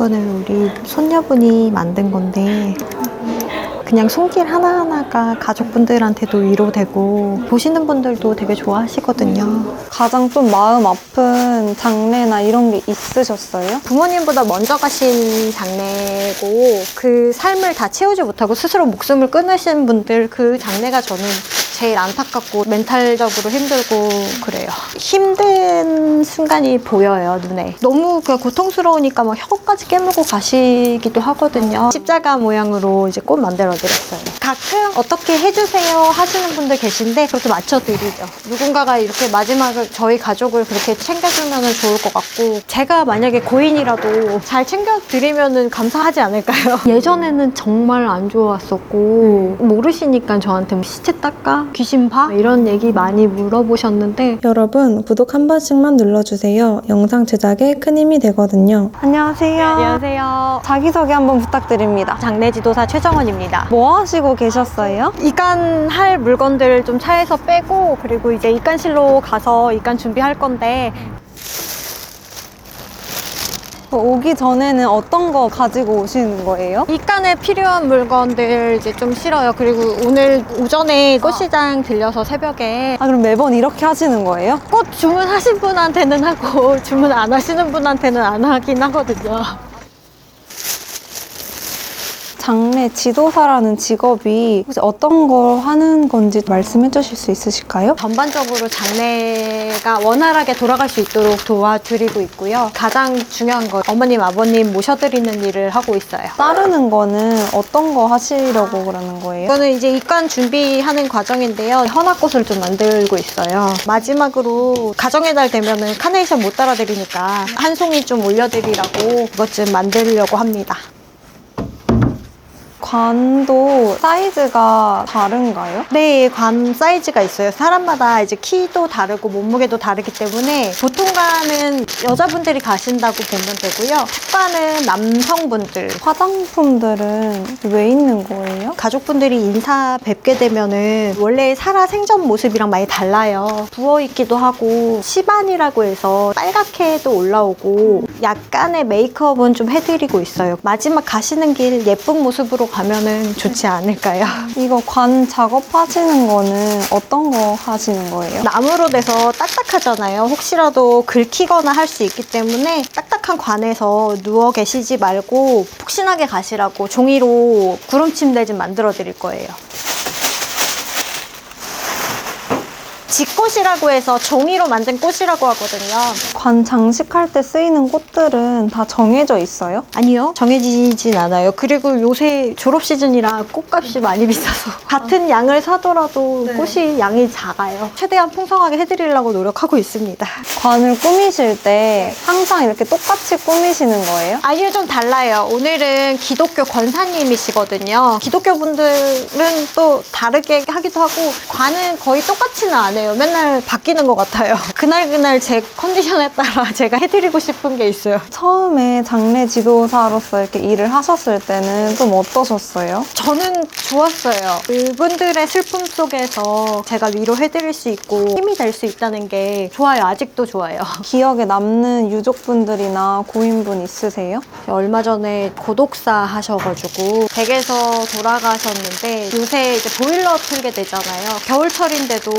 이거는 우리 손녀분이 만든 건데 그냥 손길 하나하나가 가족분들한테도 위로되고 보시는 분들도 되게 좋아하시거든요. 가장 좀 마음 아픈 장례나 이런 게 있으셨어요? 부모님보다 먼저 가신 장례고 그 삶을 다 채우지 못하고 스스로 목숨을 끊으신 분들 그 장례가 저는 제일 안타깝고 멘탈적으로 힘들고 그래요. 힘든 순간이 보여요, 눈에. 너무 그 고통스러우니까 막 혀까지 깨물고 가시기도 하거든요. 십자가 모양으로 이제 꽃 만들어드렸어요. 가끔 어떻게 해주세요 하시는 분들 계신데 그렇게 맞춰드리죠. 누군가가 이렇게 마지막을 저희 가족을 그렇게 챙겨주면 좋을 것 같고 제가 만약에 고인이라도 잘 챙겨드리면 감사하지 않을까요? 예전에는 정말 안 좋았었고 모르시니까 저한테 뭐 시체 닦아? 귀신 봐? 이런 얘기 많이 물어보셨는데 여러분 구독 한 번씩만 눌러주세요. 영상 제작에 큰 힘이 되거든요. 안녕하세요. 안녕하세요. 자기소개 한번 부탁드립니다. 장례지도사 최정원입니다. 뭐 하시고 계셨어요? 입간할 물건들을 좀 차에서 빼고 그리고 이제 입간실로 가서 입간 준비할 건데 오기 전에는 어떤 거 가지고 오시는 거예요? 입간에 필요한 물건들 이제 좀 실어요. 그리고 오늘 오전에 꽃시장 들려서 새벽에 아, 그럼 매번 이렇게 하시는 거예요? 꽃 주문하신 분한테는 하고 주문 안 하시는 분한테는 안 하긴 하거든요. 장례 지도사라는 직업이 혹시 어떤 걸 하는 건지 말씀해 주실 수 있으실까요? 전반적으로 장례가 원활하게 돌아갈 수 있도록 도와드리고 있고요. 가장 중요한 건 어머님, 아버님 모셔드리는 일을 하고 있어요. 따르는 거는 어떤 거 하시려고 그러는 거예요? 이거는 이제 입관 준비하는 과정인데요. 헌화꽃을 좀 만들고 있어요. 마지막으로 가정의 날 되면은 카네이션 못 따라드리니까 한 송이 좀 올려드리라고 그것 좀 만들려고 합니다. 관도 사이즈가 다른가요? 네, 관 사이즈가 있어요. 사람마다 이제 키도 다르고 몸무게도 다르기 때문에 보통 관은 여자분들이 가신다고 보면 되고요. 특관은 남성분들. 화장품들은 왜 있는 거예요? 가족분들이 인사 뵙게 되면은 원래 살아 생전 모습이랑 많이 달라요. 부어있기도 하고 시반이라고 해서 빨갛게도 올라오고 약간의 메이크업은 좀 해드리고 있어요. 마지막 가시는 길 예쁜 모습으로 가면은 좋지 않을까요? 이거 관 작업하시는 거는 어떤 거 하시는 거예요? 나무로 돼서 딱딱하잖아요. 혹시라도 긁히거나 할 수 있기 때문에 딱딱한 관에서 누워 계시지 말고 푹신하게 가시라고 종이로 구름침대 좀 만들어 드릴 거예요. 지꽃이라고 해서 종이로 만든 꽃이라고 하거든요. 관 장식할 때 쓰이는 꽃들은 다 정해져 있어요? 아니요, 정해지진 않아요. 그리고 요새 졸업 시즌이라 꽃값이 많이 비싸서 같은 양을 사더라도 꽃이 양이 작아요. 최대한 풍성하게 해드리려고 노력하고 있습니다. 관을 꾸미실 때 항상 이렇게 똑같이 꾸미시는 거예요? 아니요, 좀 달라요. 오늘은 기독교 권사님이시거든요. 기독교 분들은 또 다르게 하기도 하고 관은 거의 똑같지는 않아요. 맨날 바뀌는 것 같아요. 그날 제 컨디션에 따라 제가 해드리고 싶은 게 있어요. 처음에 장례 지도사로서 이렇게 일을 하셨을 때는 좀 어떠셨어요? 저는 좋았어요. 그분들의 슬픔 속에서 제가 위로해드릴 수 있고 힘이 될 수 있다는 게 좋아요. 아직도 좋아요. 기억에 남는 유족분들이나 고인분 있으세요? 얼마 전에 고독사 하셔가지고 댁에서 돌아가셨는데 요새 이제 보일러 틀게 되잖아요. 겨울철인데도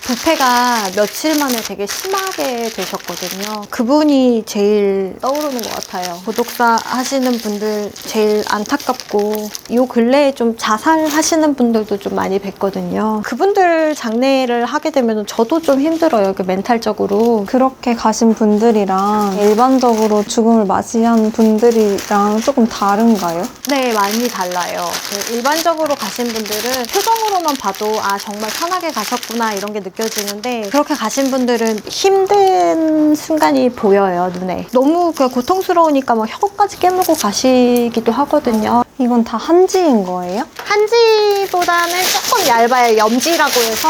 부패가 며칠 만에 되게 심하게 되셨거든요. 그분이 제일 떠오르는 것 같아요. 고독사 하시는 분들 제일 안타깝고 요 근래에 좀 자살하시는 분들도 좀 많이 뵀거든요. 그분들 장례를 하게 되면 저도 좀 힘들어요. 그 멘탈적으로. 그렇게 가신 분들이랑 일반적으로 죽음을 맞이한 분들이랑 조금 다른가요? 네, 많이 달라요. 일반적으로 가신 분들은 표정으로만 봐도 아 정말 편하게 가셨구나 이런 게 느껴지는데 그렇게 가신 분들은 힘든 순간이 보여요, 눈에. 너무 그 고통스러우니까 막 혀까지 깨물고 가시기도 하거든요. 이건 다 한지인 거예요? 한지보다는 조금 얇아요. 염지라고 해서.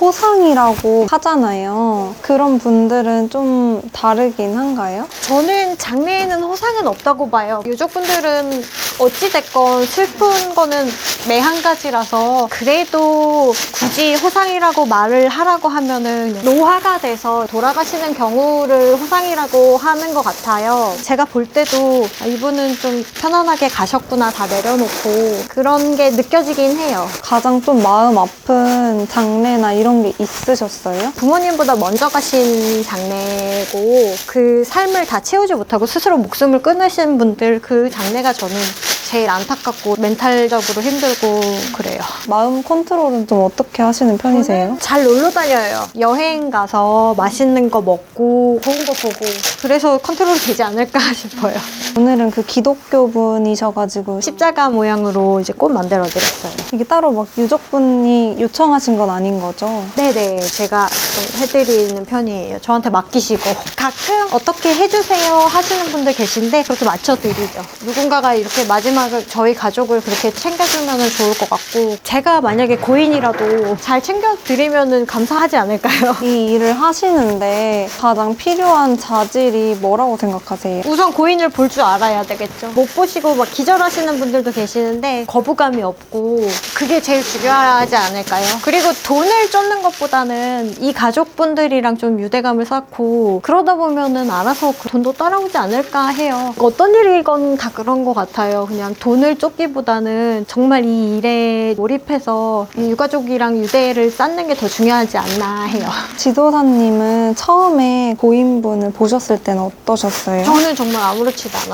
호상이라고 하잖아요. 그런 분들은 좀 다르긴 한가요? 저는 장래에는 호상은 없다고 봐요. 유족분들은 어찌됐건 슬픈 거는 매한 가지라서 그래도 굳이 호상이라고 말을 하라고 하면은 노화가 돼서 돌아가시는 경우를 호상이라고 하는 것 같아요. 제가 볼 때도 이분은 좀 편안하게 가셨구나 다 내려놓고 그런 게 느껴지긴 해요. 가장 좀 마음 아픈 장례나 이런 게 있으셨어요? 부모님보다 먼저 가신 장례고 그 삶을 다 채우지 못하고 스스로 목숨을 끊으신 분들 그 장례가 저는 제일 안타깝고 멘탈적으로 힘들고 그래요. 마음 컨트롤은 좀 어떻게 하시는 편이세요? 잘 놀러 다녀요. 여행 가서 맛있는 거 먹고 좋은 거 보고 그래서 컨트롤이 되지 않을까 싶어요. 오늘은 그 기독교 분이셔가지고 십자가 모양으로 이제 꽃 만들어 드렸어요. 이게 따로 막 유족분이 요청하신 건 아닌 거죠? 네네, 제가 좀 해드리는 편이에요. 저한테 맡기시고 가끔 어떻게 해주세요 하시는 분들 계신데 그렇게 맞춰드리죠. 누군가가 이렇게 마지막을 저희 가족을 그렇게 챙겨주면 좋을 것 같고 제가 만약에 고인이라도 잘 챙겨드리면 감사하지 않을까요? 이 일을 하시는데 가장 필요한 자질이 뭐라고 생각하세요? 우선 고인을 볼 줄 알아야 되겠죠. 못 보시고 막 기절하시는 분들도 계시는데 거부감이 없고 그게 제일 중요하지 않을까요? 그리고 돈을 쫓는 것보다는 이 가족분들이랑 좀 유대감을 쌓고 그러다 보면은 알아서 그 돈도 따라오지 않을까 해요. 어떤 일이건 다 그런 것 같아요. 그냥 돈을 쫓기보다는 정말 이 일에 몰입해서 이 유가족이랑 유대를 쌓는 게 더 중요하지 않나 해요. 지도사님은 처음에 고인분을 보셨을 때는 어떠셨어요? 저는 정말 아무렇지도 않았어요.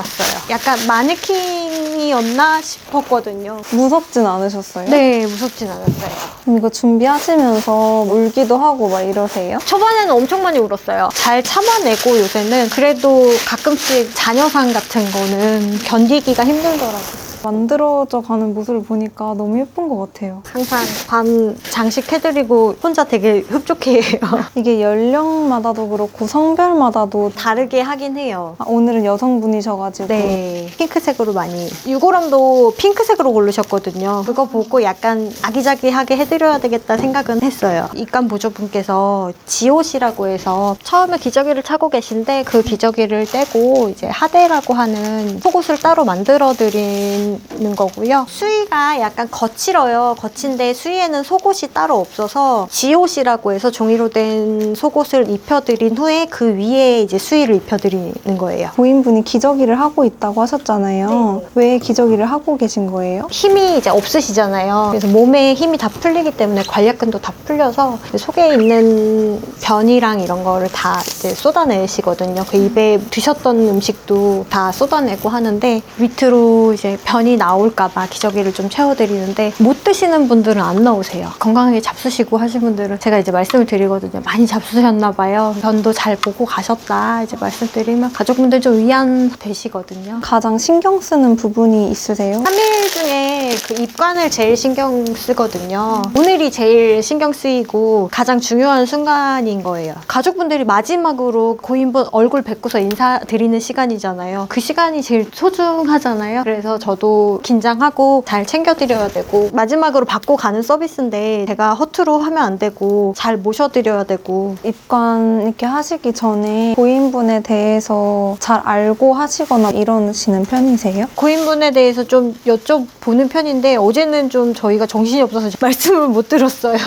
약간 마네킹이었나 싶었거든요. 무섭진 않으셨어요? 네, 무섭진 않았어요. 그럼 이거 준비하시면서 울기도 하고 막 이러세요? 초반에는 엄청 많이 울었어요. 잘 참아내고 요새는 그래도 가끔씩 자녀상 같은 거는 견디기가 힘들더라고요. 만들어져 가는 모습을 보니까 너무 예쁜 것 같아요. 항상 반 장식해드리고 혼자 되게 흡족해해요. 이게 연령마다도 그렇고 성별마다도 다르게 하긴 해요. 오늘은 여성분이셔가지고 네, 핑크색으로 많이. 유골함도 핑크색으로 고르셨거든요. 그거 보고 약간 아기자기하게 해드려야 되겠다 생각은 했어요. 입감 보조분께서 지옷이라고 해서 처음에 기저귀를 차고 계신데 그 기저귀를 떼고 이제 하대라고 하는 속옷을 따로 만들어드린 거고요. 수의가 약간 거칠어요. 거친데 수의에는 속옷이 따로 없어서 지옷이라고 해서 종이로 된 속옷을 입혀드린 후에 그 위에 이제 수의를 입혀드리는 거예요. 고인분이 기저귀를 하고 있다고 하셨잖아요. 왜 기저귀를 하고 계신 거예요? 힘이 이제 없으시잖아요. 그래서 몸에 힘이 다 풀리기 때문에 관략근도 다 풀려서 속에 있는 변이랑 이런 거를 다 이제 쏟아내시거든요. 그 입에 드셨던 음식도 다 쏟아내고 하는데 밑으로 이제 변이 나올까봐 기저귀를 좀 채워드리는데 못 드시는 분들은 안 나오세요. 건강하게 잡수시고 하신 분들은 제가 이제 말씀을 드리거든요. 많이 잡수셨나봐요. 변도 잘 보고 가셨다 이제 말씀드리면 가족분들 좀 위안 되시거든요. 가장 신경 쓰는 부분이 있으세요? 3일 중에 그 입관을 제일 신경 쓰거든요. 오늘이 제일 신경 쓰이고 가장 중요한 순간인 거예요. 가족분들이 마지막으로 고인분 얼굴 뵙고서 인사드리는 시간이잖아요. 그 시간이 제일 소중하잖아요. 그래서 저도 긴장하고 잘 챙겨드려야 되고 마지막으로 받고 가는 서비스인데 제가 허투루 하면 안 되고 잘 모셔드려야 되고. 입관 이렇게 하시기 전에 고인분에 대해서 잘 알고 하시거나 이러시는 편이세요? 고인분에 대해서 좀 여쭤보는 편인데 어제는 좀 저희가 정신이 없어서 말씀을 못 들었어요.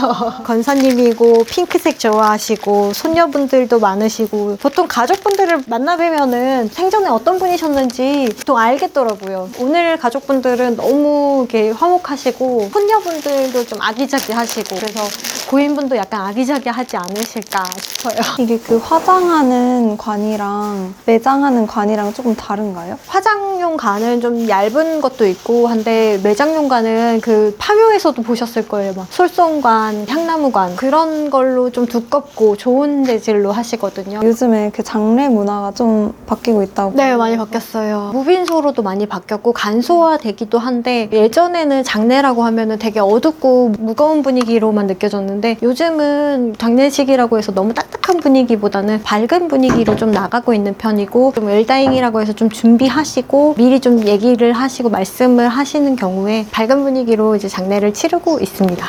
권사님이고 핑크색 좋아하시고 손녀분들도 많으시고 보통 가족분들을 만나 뵈면은 생전에 어떤 분이셨는지 보통 알겠더라고요. 오늘 가족분들은 너무 이렇게 화목하시고 손녀분들도 좀 아기자기하시고 그래서 고인분도 약간 아기자기하지 않으실까 싶어요. 이게 그 화장하는 관이랑 매장하는 관이랑 조금 다른가요? 화장용 관은 좀 얇은 것도 있고 한데 매장용 관은 그 파묘에서도 보셨을 거예요. 막 솔선관, 향나무관 그런 걸로 좀 두껍고 좋은 재질로 하시거든요. 요즘에 그 장례 문화가 좀 바뀌고 있다고. 네, 많이 바뀌었어요. 무빈소로도 많이 바뀌었고 간소화되기도 한데 예전에는 장례라고 하면은 되게 어둡고 무거운 분위기로만 느껴졌는데 요즘은 장례식이라고 해서 너무 딱딱한 분위기보다는 밝은 분위기로 좀 나가고 있는 편이고 좀 웰다잉이라고 해서 좀 준비하시고 미리 좀 얘기를 하시고 말씀을 하시는 경우에 밝은 분위기로 이제 장례를 치르고 있습니다.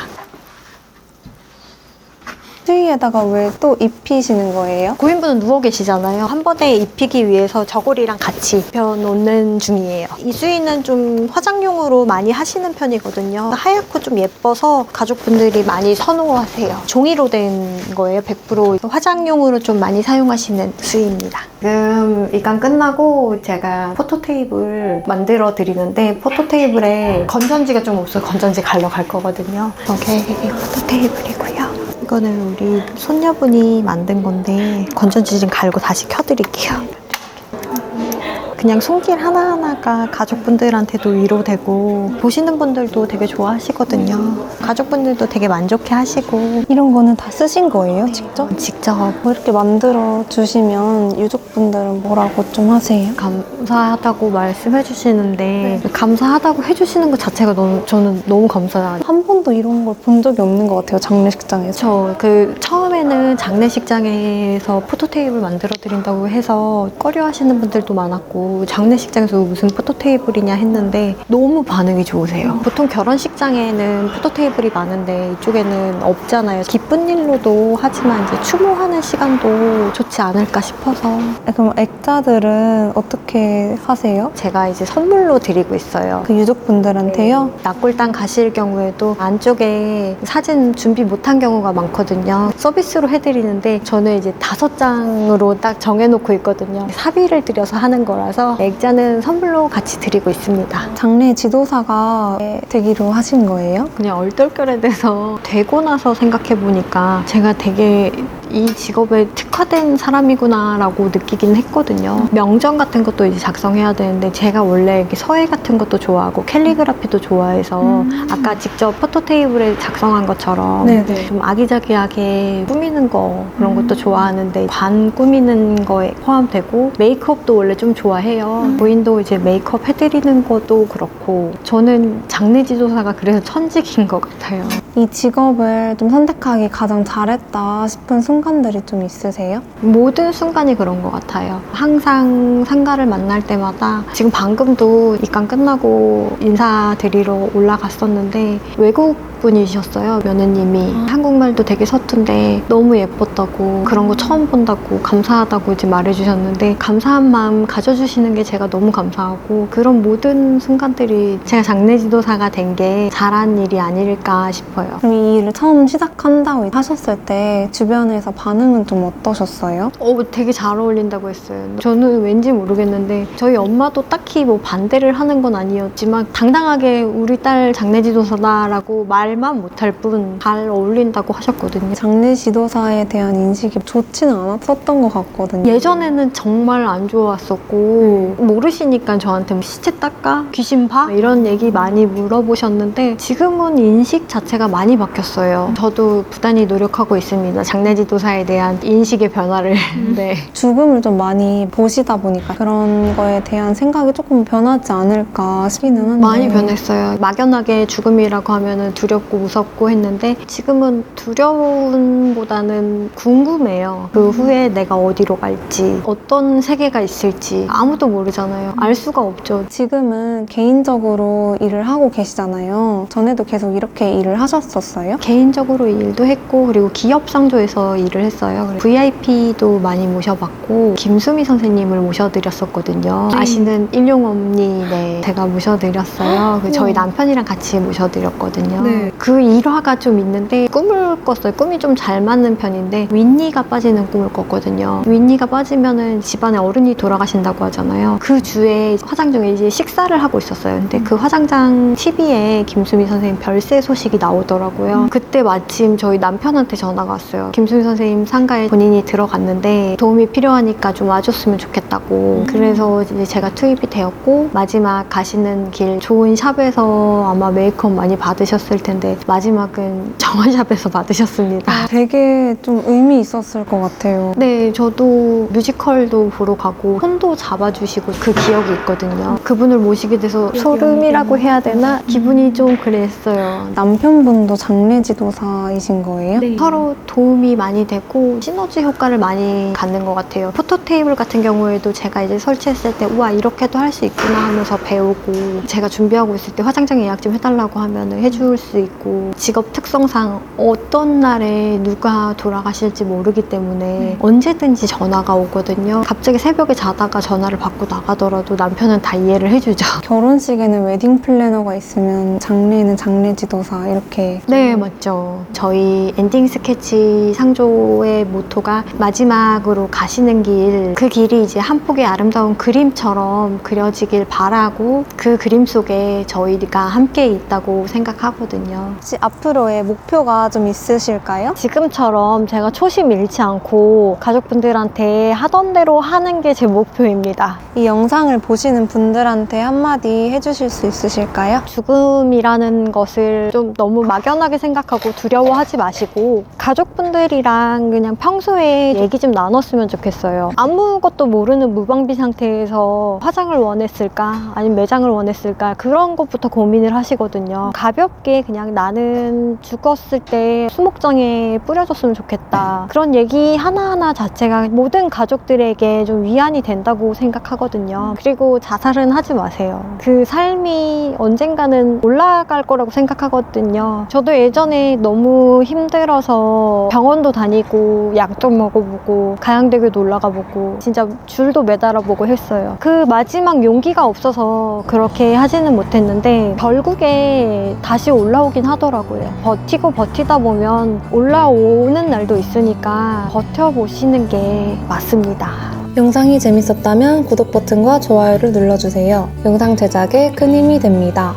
수위에다가 왜 또 입히시는 거예요? 고인분은 누워 계시잖아요. 한 번에 입히기 위해서 저고리랑 같이 입혀놓는 중이에요. 이수인은 좀 화장용으로 많이 하시는 편이거든요. 하얗고 좀 예뻐서 가족분들이 많이 선호하세요. 종이로 된 거예요, 100%. 화장용으로 좀 많이 사용하시는 수위입니다. 지금 이관 끝나고 제가 포토테이블 만들어 드리는데 포토테이블에 건전지가 좀 없어서 건전지 갈러 갈 거거든요. 이게 포토테이블이고요. 이거는 우리 손녀분이 만든 건데 건전지 좀 갈고 다시 켜드릴게요. 그냥 손길 하나하나가 가족분들한테도 위로되고 보시는 분들도 되게 좋아하시거든요. 가족분들도 되게 만족해 하시고. 이런 거는 다 쓰신 거예요, 직접? 직접 뭐 이렇게 만들어 주시면 유족분들은 뭐라고 좀 하세요? 감사하다고 말씀해 주시는데 감사하다고 해주시는 것 자체가 저는 너무 감사해요. 한 번도 이런 걸 본 적이 없는 것 같아요, 장례식장에서. 처음에는 장례식장에서 포토테이블 만들어 드린다고 해서 꺼려 하시는 분들도 많았고 장례식장에서 무슨 포토테이블이냐 했는데 너무 반응이 좋으세요. 보통 결혼식장에는 포토테이블이 많은데 이쪽에는 없잖아요. 기쁜 일로도 하지만 이제 추모하는 시간도 좋지 않을까 싶어서. 그럼 액자들은 어떻게 하세요? 제가 이제 선물로 드리고 있어요. 그 유족분들한테요? 낙골당 가실 경우에도 안쪽에 사진 준비 못한 경우가 많거든요. 서비스로 해드리는데 저는 이제 5장으로 딱 정해놓고 있거든요. 사비를 들여서 하는 거라서 액자는 선물로 같이 드리고 있습니다. 장례 지도사가 되기로 하신 거예요? 그냥 얼떨결에 대해서 되고 나서 생각해보니까 제가 되게 이 직업에 특화된 사람이구나라고 느끼긴 했거든요. 명전 같은 것도 이제 작성해야 되는데 제가 원래 이렇게 서예 같은 것도 좋아하고 캘리그라피도 좋아해서 아까 직접 포토테이블에 작성한 것처럼 네네. 좀 아기자기하게 꾸미는 거 그런 것도 좋아하는데 관 꾸미는 거에 포함되고 메이크업도 원래 좀 좋아해요. 부인도 이제 메이크업 해드리는 것도 그렇고 저는 장례지도사가 그래서 천직인 것 같아요. 이 직업을 좀 선택하기 가장 잘했다 싶은 순간들이 좀 있으세요? 모든 순간이 그런 것 같아요. 항상 상가를 만날 때마다 지금 방금도 입관 끝나고 인사드리러 올라갔었는데 외국 분이셨어요. 며느님이 한국말도 되게 서툰데 너무 예뻤다고 그런 거 처음 본다고 감사하다고 이제 말해주셨는데 감사한 마음 가져주시는 게 제가 너무 감사하고 그런 모든 순간들이 제가 장례지도사가 된 게 잘한 일이 아닐까 싶어요. 그럼 이 일을 처음 시작한다고 하셨을 때 주변에서 반응은 좀 어떠셨어요? 되게 잘 어울린다고 했어요. 저는 왠지 모르겠는데 저희 엄마도 딱히 뭐 반대를 하는 건 아니었지만 당당하게 우리 딸 장례지도사다라고 말만 못할 뿐 잘 어울린다고 하셨거든요. 장례 지도사에 대한 인식이 좋지는 않았었던 것 같거든요. 예전에는 정말 안 좋았었고 모르시니까 저한테 뭐 시체 닦아? 귀신 봐? 이런 얘기 많이 물어보셨는데 지금은 인식 자체가 많이 바뀌었어요. 저도 부단히 노력하고 있습니다. 장례지도사에 대한 인식의 변화를. 네. 죽음을 좀 많이 보시다 보니까 그런 거에 대한 생각이 조금 변하지 않을까 싶기는 한데 많이 변했어요. 막연하게 죽음이라고 하면은 두렵고 무섭고 했는데 지금은 두려움보다는 궁금해요. 그 후에 내가 어디로 갈지 어떤 세계가 있을지 아무도 모르잖아요. 알 수가 없죠. 지금은 개인적으로 일을 하고 계시잖아요. 전에도 계속 이렇게 일을 하셨었어요? 개인적으로 일도 했고 그리고 기업 상조에서 일을 했어요. VIP도 많이 모셔봤고 김수미 선생님을 모셔드렸었거든요. 아시는 일용엄니 네, 제가 모셔드렸어요. 저희 남편이랑 같이 모셔드렸거든요. 네. 그 일화가 좀 있는데 꿈을 꿨어요. 꿈이 좀 잘 맞는 편인데 윗니가 빠지는 꿈을 꿨거든요. 윗니가 빠지면은 집안에 어른이 돌아가신다고 하잖아요. 그 주에 화장장에 이제 식사를 하고 있었어요. 근데 그 화장장 TV에 김수미 선생님 별세 소식이 나오더라고요. 그때 마침 저희 남편한테 전화가 왔어요. 김수미 선생님 상가에 본인이 들어갔는데 도움이 필요하니까 좀 와줬으면 좋겠다고. 그래서 이제 제가 투입이 되었고 마지막 가시는 길 좋은 샵에서 아마 메이크업 많이 받으셨을 텐데 마지막은 정원샵에서 받으셨습니다. 되게 좀 의미 있었을 것 같아요. 네, 저도 뮤지컬도 보러 가고 손도 잡아주시고 그 기억이 있거든요. 그분을 모시게 돼서 소름이라고 해야 되나? 기분이 좀 그랬어요. 남편분도 장례지도사이신 거예요? 네. 서로 도움이 많이 많이 되고 시너지 효과를 많이 갖는 것 같아요. 포토 테이블 같은 경우에도 제가 이제 설치했을 때 우와 이렇게도 할 수 있구나 하면서 배우고 제가 준비하고 있을 때 화장장 예약 좀 해달라고 하면 해줄 수 있고 직업 특성상 어떤 날에 누가 돌아가실지 모르기 때문에 언제든지 전화가 오거든요. 갑자기 새벽에 자다가 전화를 받고 나가더라도 남편은 다 이해를 해주죠. 결혼식에는 웨딩 플래너가 있으면 장례에는 장례 지도사 이렇게 네, 맞죠. 저희 엔딩 스케치 상조의 모토가 마지막으로 가시는 길, 그 길이 이제 한 폭의 아름다운 그림처럼 그려지길 바라고 그 그림 속에 저희가 함께 있다고 생각하거든요. 혹시 앞으로의 목표가 좀 있으실까요? 지금처럼 제가 초심 잃지 않고 가족분들한테 하던 대로 하는 게 제 목표입니다. 이 영상을 보시는 분들한테 한마디 해주실 수 있으실까요? 죽음이라는 것을 좀 너무 막연하게 생각하고 두려워하지 마시고 가족분들이랑 그냥 평소에 얘기 좀 나눴으면 좋겠어요. 아무것도 모르는 무방비 상태에서 화장을 원했을까 아니면 매장을 원했을까 그런 것부터 고민을 하시거든요. 가볍게 그냥 나는 죽었을 때 수목장에 뿌려줬으면 좋겠다. 그런 얘기 하나하나 자체가 모든 가족들에게 좀 위안이 된다고 생각하거든요. 그리고 자살은 하지 마세요. 그 삶이 언젠가는 올라갈 거라고 생각하거든요. 저도 예전에 너무 힘들어서 병원도 다니고 약도 먹어보고 가양대교도 올라가 보고 진짜 줄도 매달아보고 했어요. 그 마지막 용기가 없어서 그렇게 하지는 못했는데 결국에 다시 올라오긴 하더라고요. 버티고 버티다 보면 올라오는 날도 있으니까 버텨보시는 게 맞습니다. 영상이 재밌었다면 구독 버튼과 좋아요를 눌러주세요. 영상 제작에 큰 힘이 됩니다.